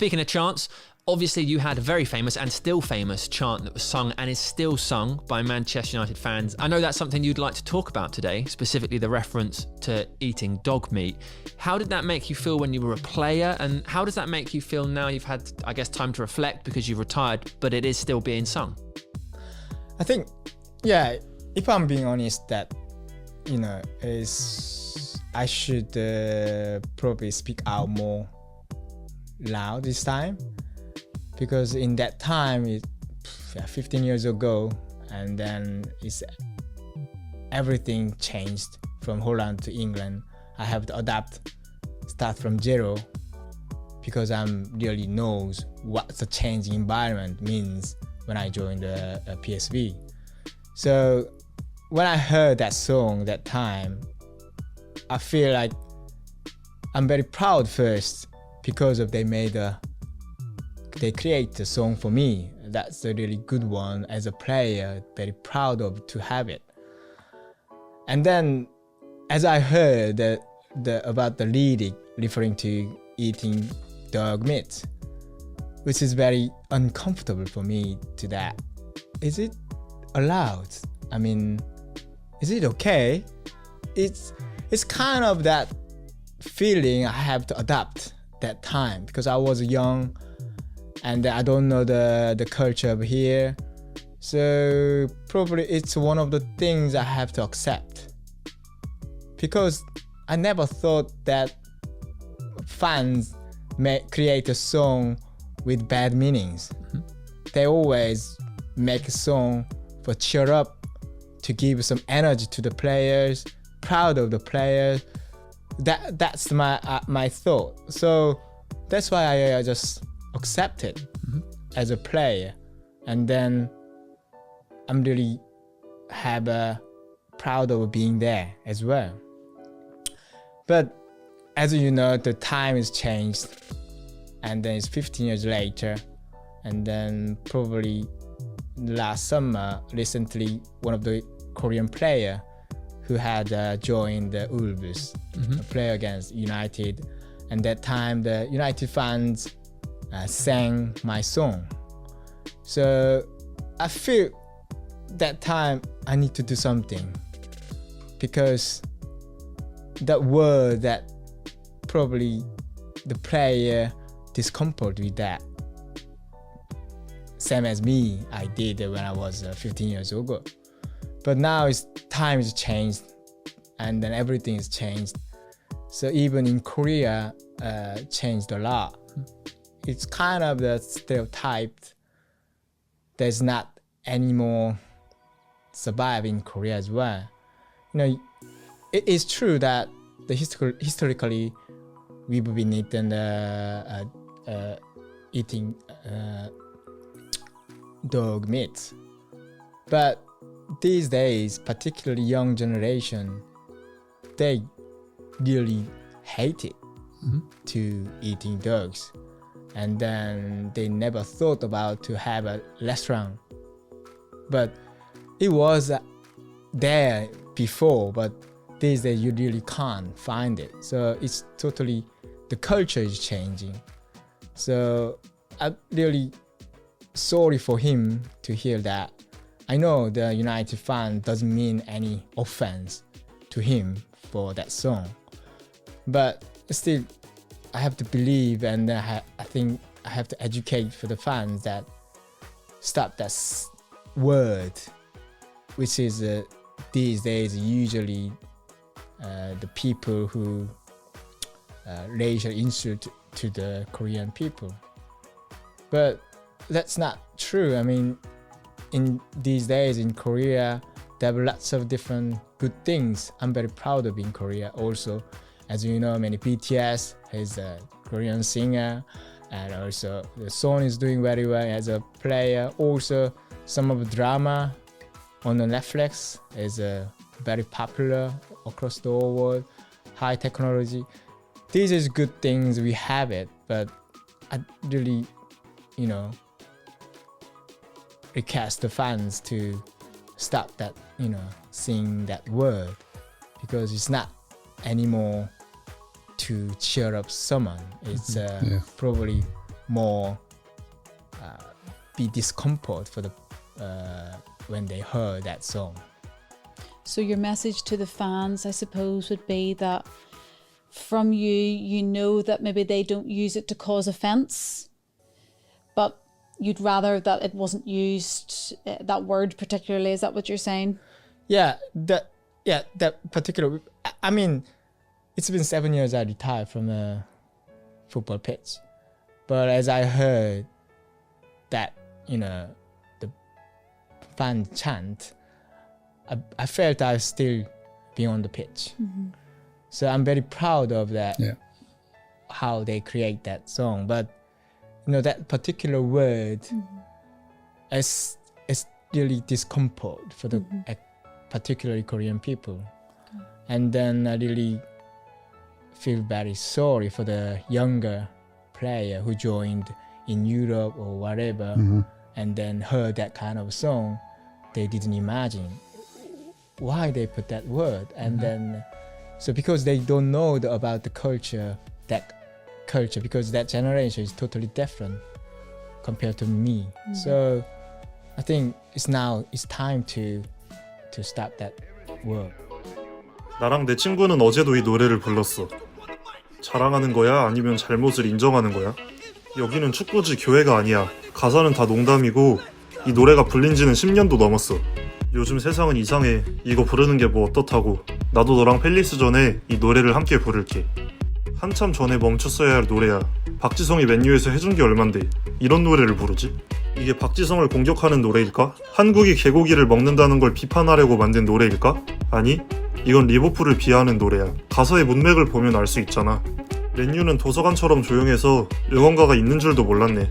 Speaking of chants, obviously you had a very famous and still famous chant that was sung and is still sung by Manchester United fans. I know that's something you'd like to talk about today, specifically the reference to eating dog meat. How did that make you feel when you were a player, and how does that make you feel now you've had, I guess, time to reflect because you've retired, but it is still being sung? I think, yeah, if I'm being honest, that, you know, I should probably speak out more loud this time, because in that time, 15 years ago, and then everything changed from Holland to England. I have to adapt, start from zero, because I'm really knows what the changing environment means when I joined the PSV. So when I heard that song that time, I feel like I'm very proud first, because of they create a song for me. That's a really good one. As a player, very proud of to have it. And then as I heard about the lyric referring to eating dog meat, which is very uncomfortable for me to that. Is it allowed? I mean, is it okay? It's kind of that feeling I have to adapt that time, because I was young and I don't know the culture of here. So probably it's one of the things I have to accept, because I never thought that fans may create a song with bad meanings. Mm-hmm. They always make a song for cheer up, to give some energy to the players, proud of the players. That's my thought. So that's why I just accept it as a player, and then I'm really proud of being there as well. But as you know, the time has changed, and then it's 15 years later, and then probably last summer, recently, one of the Korean player who had joined the Wolves, play against United, and that time the United fans sang my song. So I feel that time I need to do something, because that word that probably the player discomfort with that, same as me, I did when I was 15 years ago. But now time has changed, and then everything has changed. So even in Korea, changed a lot. It's kind of the stereotype. There's not anymore survive in Korea as well. You know, it is true that historically we've been eating dog meat, but these days, particularly young generation, they really hate it to eating dogs, and then they never thought about to have a restaurant. But it was there before, but these days you really can't find it. So it's totally, the culture is changing. So I'm really sorry for him to hear that. I know the United fan doesn't mean any offense to him for that song, but still I have to believe, and I think I have to educate for the fans that stop that word, which is these days usually the people who racial insult to the Korean people. But that's not true. I mean, in these days in Korea, there are lots of different good things. I'm very proud of in Korea also. As you know, many BTS is a Korean singer, and also the song is doing very well as a player. Also, some of the drama on the Netflix is very popular across the whole world. High technology. These is good things, we have it, but I really, request the fans to stop that, saying that word, because it's not anymore to cheer up someone. It's probably more be discomfort for the when they heard that song. So your message to the fans, I suppose, would be that from you, you know that maybe they don't use it to cause offence, but you'd rather that it wasn't used, that word particularly. Is that what you're saying? Yeah, that particular. I mean, it's been 7 years I retired from a football pitch, but as I heard that, the fan chant, I felt I was still being on the pitch. So I'm very proud of that. Yeah. How they create that song, but that particular word is really discomfort for the particularly Korean people, and then I really feel very sorry for the younger player who joined in Europe or whatever, and then heard that kind of song. They didn't imagine why they put that word, and then so because they don't know about the culture, because that generation is totally different compared to me. So I think it's time to stop that word. 나랑 내 친구는 어제도 이 노래를 불렀어. 자랑하는 거야? 아니면 잘못을 인정하는 거야? 여기는 축구지 교회가 아니야. 가사는 다 농담이고 이 노래가 불린 지는 10년도 넘었어. 요즘 세상은 이상해. 이거 부르는 게 뭐 어떻다고. 나도 너랑 펠리스 전에 이 노래를 함께 부를게. 한참 전에 멈췄어야 할 노래야. 박지성이 맨유에서 해준 게 얼만데 이런 노래를 부르지? 이게 박지성을 공격하는 노래일까? 한국이 개고기를 먹는다는 걸 비판하려고 만든 노래일까? 아니, 이건 리버풀을 비하하는 노래야. 가사의 문맥을 보면 알 수 있잖아. 맨유는 도서관처럼 조용해서 응원가가 있는 줄도 몰랐네.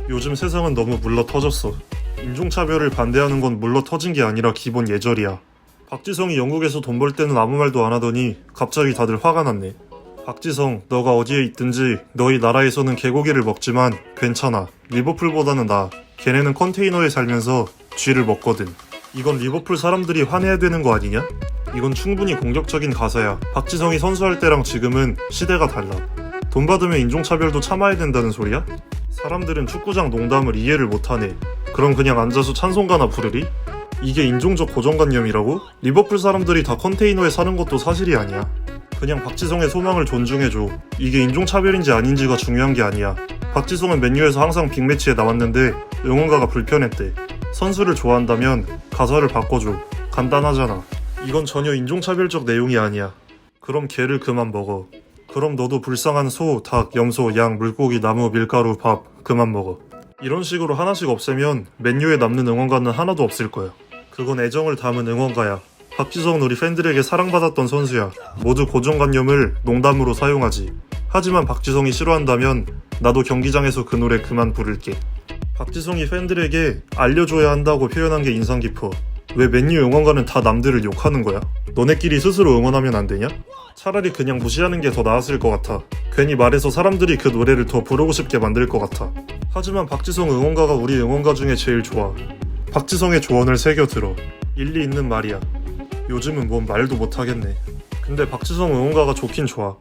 요즘 세상은 너무 물러 터졌어. 인종차별을 반대하는 건 물러 터진 게 아니라 기본 예절이야. 박지성이 영국에서 돈 벌 때는 아무 말도 안 하더니 갑자기 다들 화가 났네. 박지성, 너가 어디에 있든지 너희 나라에서는 개고기를 먹지만 괜찮아. 리버풀보다는 나아. 걔네는 컨테이너에 살면서 쥐를 먹거든. 이건 리버풀 사람들이 화내야 되는 거 아니냐? 이건 충분히 공격적인 가사야. 박지성이 선수할 때랑 지금은 시대가 달라. 돈 받으면 인종차별도 참아야 된다는 소리야? 사람들은 축구장 농담을 이해를 못하네. 그럼 그냥 앉아서 찬송가나 부르리? 이게 인종적 고정관념이라고? 리버풀 사람들이 다 컨테이너에 사는 것도 사실이 아니야. 그냥 박지성의 소망을 존중해줘. 이게 인종차별인지 아닌지가 중요한 게 아니야. 박지성은 맨유에서 항상 빅매치에 나왔는데 응원가가 불편했대. 선수를 좋아한다면 가사를 바꿔줘. 간단하잖아. 이건 전혀 인종차별적 내용이 아니야. 그럼 개를 그만 먹어. 그럼 너도 불쌍한 소, 닭, 염소, 양, 물고기, 나무, 밀가루, 밥 그만 먹어. 이런 식으로 하나씩 없애면 맨유에 남는 응원가는 하나도 없을 거야. 그건 애정을 담은 응원가야. 박지성은 우리 팬들에게 사랑받았던 선수야. 모두 고정관념을 농담으로 사용하지. 하지만 박지성이 싫어한다면 나도 경기장에서 그 노래 그만 부를게. 박지성이 팬들에게 알려줘야 한다고 표현한 게 인상 깊어. 왜 맨유 응원가는 다 남들을 욕하는 거야? 너네끼리 스스로 응원하면 안 되냐? 차라리 그냥 무시하는 게 더 나았을 것 같아. 괜히 말해서 사람들이 그 노래를 더 부르고 싶게 만들 것 같아. 하지만 박지성 응원가가 우리 응원가 중에 제일 좋아. 박지성의 조언을 새겨들어. 일리 있는 말이야. 요즘은 뭔 말도 못하겠네. 근데 박지성 응원가가 좋긴 좋아.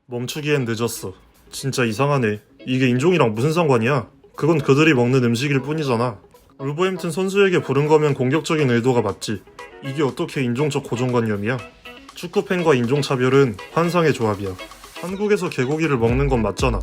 멈추기엔 늦었어. 진짜 이상하네. 이게 인종이랑 무슨 상관이야? 그건 그들이 먹는 음식일 뿐이잖아. 울버햄튼 선수에게 부른 거면 공격적인 의도가 맞지. 이게 어떻게 인종적 고정관념이야? 축구팬과 인종차별은 환상의 조합이야. 한국에서 개고기를 먹는 건 맞잖아.